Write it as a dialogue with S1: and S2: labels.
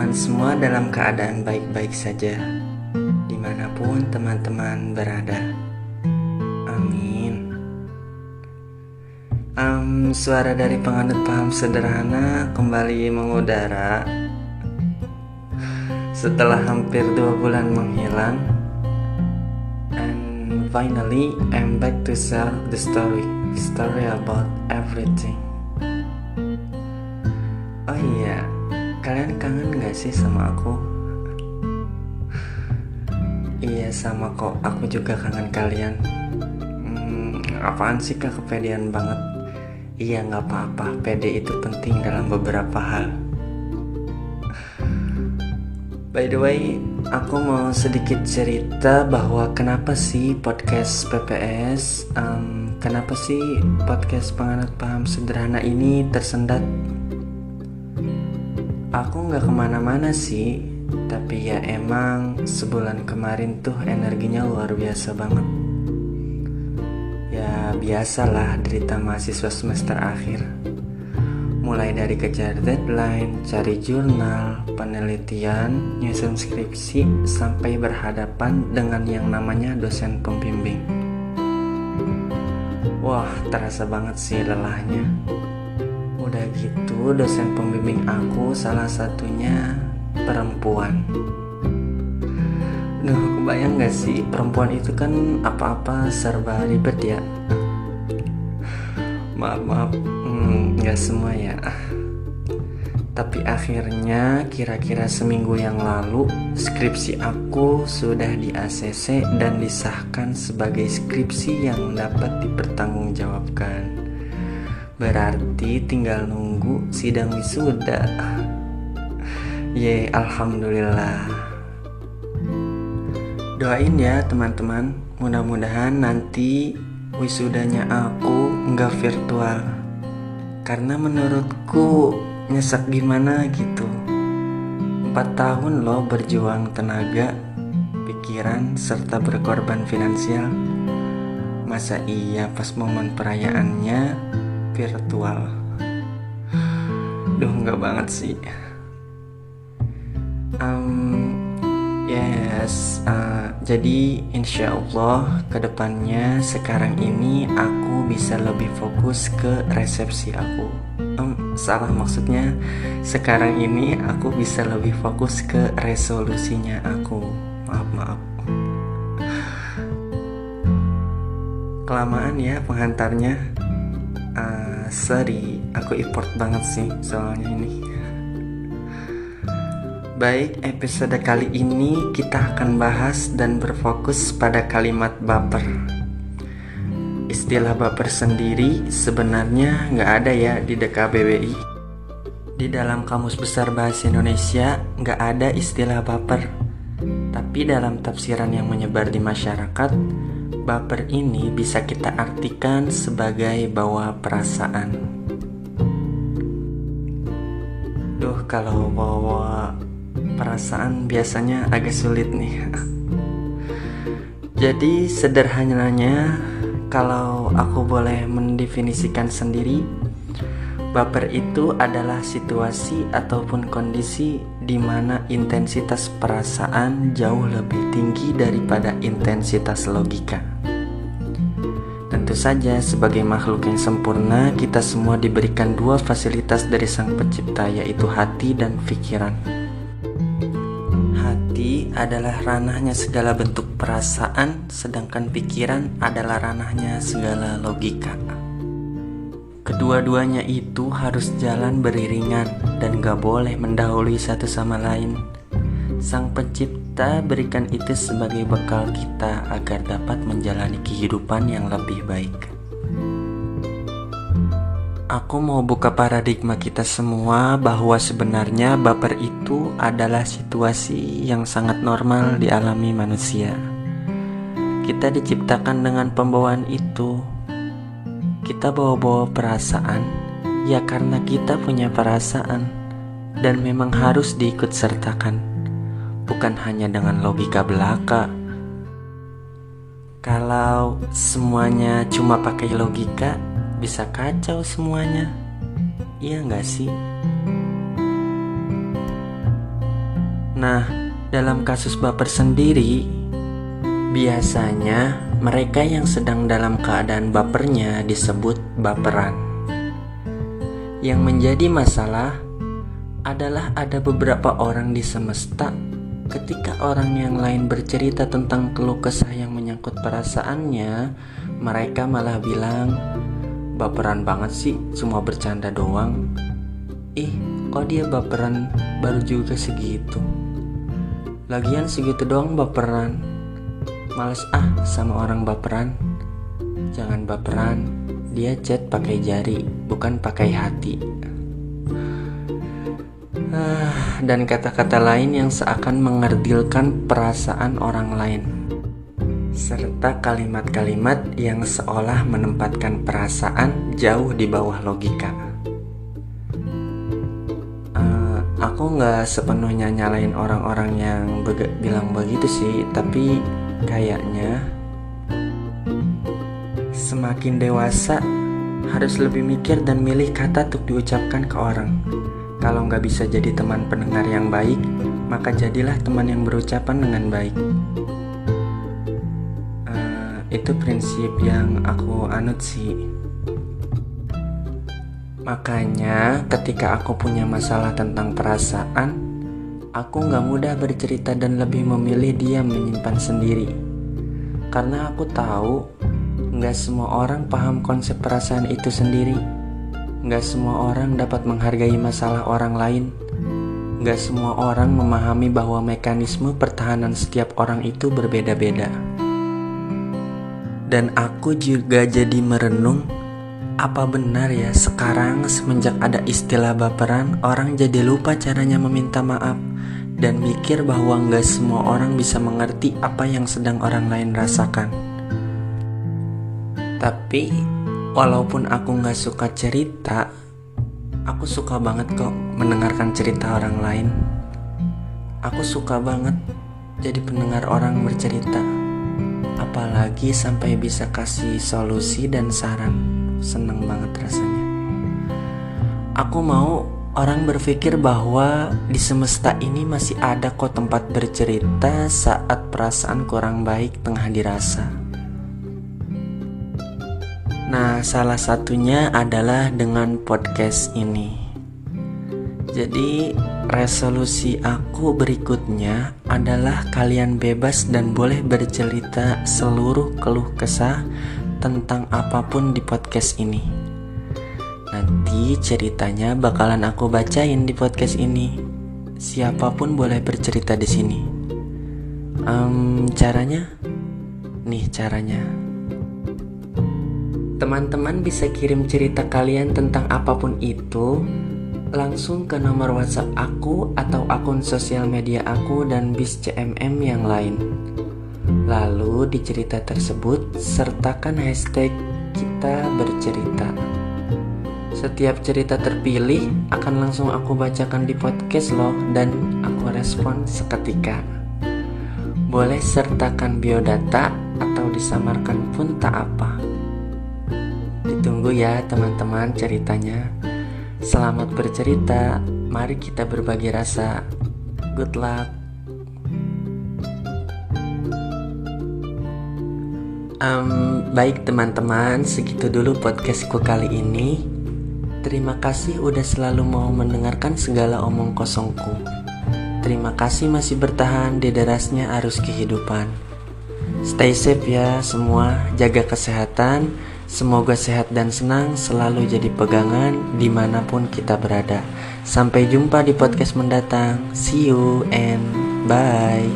S1: teman-teman semua dalam keadaan baik-baik saja, dimanapun teman-teman berada. Amin. Suara dari penganut paham sederhana kembali mengudara setelah hampir 2 bulan menghilang. And finally, I'm back to share the story about everything. Oh iya, kalian kangen gak sih sama aku? Iya sama kok, aku juga kangen kalian. Apaan sih kak, kepedean banget? Iya gak apa-apa, pede itu penting dalam beberapa hal. By the way, aku mau sedikit cerita bahwa kenapa sih podcast PPS, kenapa sih podcast penganut paham sederhana ini tersendat. Aku gak kemana-mana sih, tapi ya emang sebulan kemarin tuh energinya luar biasa banget. Ya biasalah derita mahasiswa semester akhir. Mulai dari kejar deadline, cari jurnal, penelitian, nyusun skripsi, sampai berhadapan dengan yang namanya dosen pembimbing. Wah, terasa banget sih lelahnya. Udah gitu dosen pembimbing aku salah satunya perempuan. Duh, kebayang gak sih, perempuan itu kan apa-apa serba ribet ya. Maaf, gak semua ya. Tapi akhirnya kira-kira seminggu yang lalu skripsi aku sudah di ACC dan disahkan sebagai skripsi yang dapat dipertanggungjawabkan. Berarti tinggal nunggu sidang wisuda. Ye, alhamdulillah. Doain ya teman-teman, mudah-mudahan nanti wisudanya aku nggak virtual. Karena menurutku nyesek gimana gitu. 4 tahun loh berjuang tenaga, pikiran, serta berkorban finansial. Masa iya pas momen perayaannya virtual? Duh, enggak banget sih. Jadi insya Allah kedepannya sekarang ini aku bisa lebih fokus ke resepsi aku. Maksudnya sekarang ini aku bisa lebih fokus ke resolusinya aku. Maaf. Kelamaan ya penghantarnya. Sorry, aku effort banget sih soalnya ini. Baik, episode kali ini kita akan bahas dan berfokus pada kalimat baper. Istilah baper sendiri sebenarnya nggak ada ya di DKBBI. Di dalam Kamus Besar Bahasa Indonesia nggak ada istilah baper. Tapi dalam tafsiran yang menyebar di masyarakat, baper ini bisa kita artikan sebagai bawa perasaan. Duh, kalau bawa perasaan biasanya agak sulit nih. Jadi sederhananya, kalau aku boleh mendefinisikan sendiri, baper itu adalah situasi ataupun kondisi di mana intensitas perasaan jauh lebih tinggi daripada intensitas logika. Tentu saja sebagai makhluk yang sempurna, kita semua diberikan 2 fasilitas dari Sang Pencipta, yaitu hati dan pikiran. Hati adalah ranahnya segala bentuk perasaan, sedangkan pikiran adalah ranahnya segala logika. Kedua-duanya itu harus jalan beriringan dan gak boleh mendahului satu sama lain. Sang Pencipta berikan itu sebagai bekal kita agar dapat menjalani kehidupan yang lebih baik. Aku mau buka paradigma kita semua bahwa sebenarnya baper itu adalah situasi yang sangat normal dialami manusia. Kita diciptakan dengan pembawaan itu. Kita bawa-bawa perasaan, ya karena kita punya perasaan dan memang harus diikut sertakan, bukan hanya dengan logika belaka. Kalau semuanya cuma pakai logika, bisa kacau semuanya. Iya gak sih? Nah, dalam kasus baper sendiri, biasanya mereka yang sedang dalam keadaan bapernya disebut baperan. Yang menjadi masalah adalah ada beberapa orang di semesta, ketika orang yang lain bercerita tentang keluh kesah yang menyangkut perasaannya, mereka malah bilang, baperan banget sih, cuma bercanda doang. Ih, kok dia baperan baru juga segitu. Lagian segitu doang baperan. Males sama orang baperan. Jangan baperan, dia chat pakai jari, bukan pakai hati. Dan kata-kata lain yang seakan mengerdilkan perasaan orang lain, serta kalimat-kalimat yang seolah menempatkan perasaan jauh di bawah logika. Aku gak sepenuhnya nyalain orang-orang yang bilang begitu sih, tapi kayaknya semakin dewasa harus lebih mikir dan milih kata untuk diucapkan ke orang. Kalau nggak bisa jadi teman pendengar yang baik, maka jadilah teman yang berucapan dengan baik. Itu prinsip yang aku anut sih. Makanya ketika aku punya masalah tentang perasaan, aku nggak mudah bercerita dan lebih memilih diam menyimpan sendiri. Karena aku tahu nggak semua orang paham konsep perasaan itu sendiri. Nggak semua orang dapat menghargai masalah orang lain. Nggak semua orang memahami bahwa mekanisme pertahanan setiap orang itu berbeda-beda. Dan aku juga jadi merenung, apa benar ya sekarang semenjak ada istilah baperan, orang jadi lupa caranya meminta maaf dan mikir bahwa nggak semua orang bisa mengerti apa yang sedang orang lain rasakan. Tapi walaupun aku gak suka cerita, aku suka banget kok mendengarkan cerita orang lain. Aku suka banget jadi pendengar orang bercerita. Apalagi sampai bisa kasih solusi dan saran. Seneng banget rasanya. Aku mau orang berpikir bahwa di semesta ini masih ada kok tempat bercerita saat perasaan kurang baik tengah dirasa. Nah, salah satunya adalah dengan podcast ini. Jadi, resolusi aku berikutnya adalah kalian bebas dan boleh bercerita seluruh keluh kesah tentang apapun di podcast ini. Nanti ceritanya bakalan aku bacain di podcast ini. Siapapun boleh bercerita di sini. Caranya? Nih caranya. Teman-teman bisa kirim cerita kalian tentang apapun itu langsung ke nomor WhatsApp aku atau akun sosial media aku dan bis CMM yang lain. Lalu di cerita tersebut sertakan hashtag kita bercerita. Setiap cerita terpilih akan langsung aku bacakan di podcast loh dan aku respon seketika. Boleh sertakan biodata atau disamarkan pun tak apa. Ditunggu ya teman-teman ceritanya. Selamat bercerita. Mari kita berbagi rasa. Good luck. Baik teman-teman, segitu dulu podcastku kali ini. Terima kasih udah selalu mau mendengarkan segala omong kosongku. Terima kasih masih bertahan di derasnya arus kehidupan. Stay safe ya semua, jaga kesehatan. Semoga sehat dan senang selalu jadi pegangan dimanapun kita berada. Sampai jumpa di podcast mendatang. See you and bye.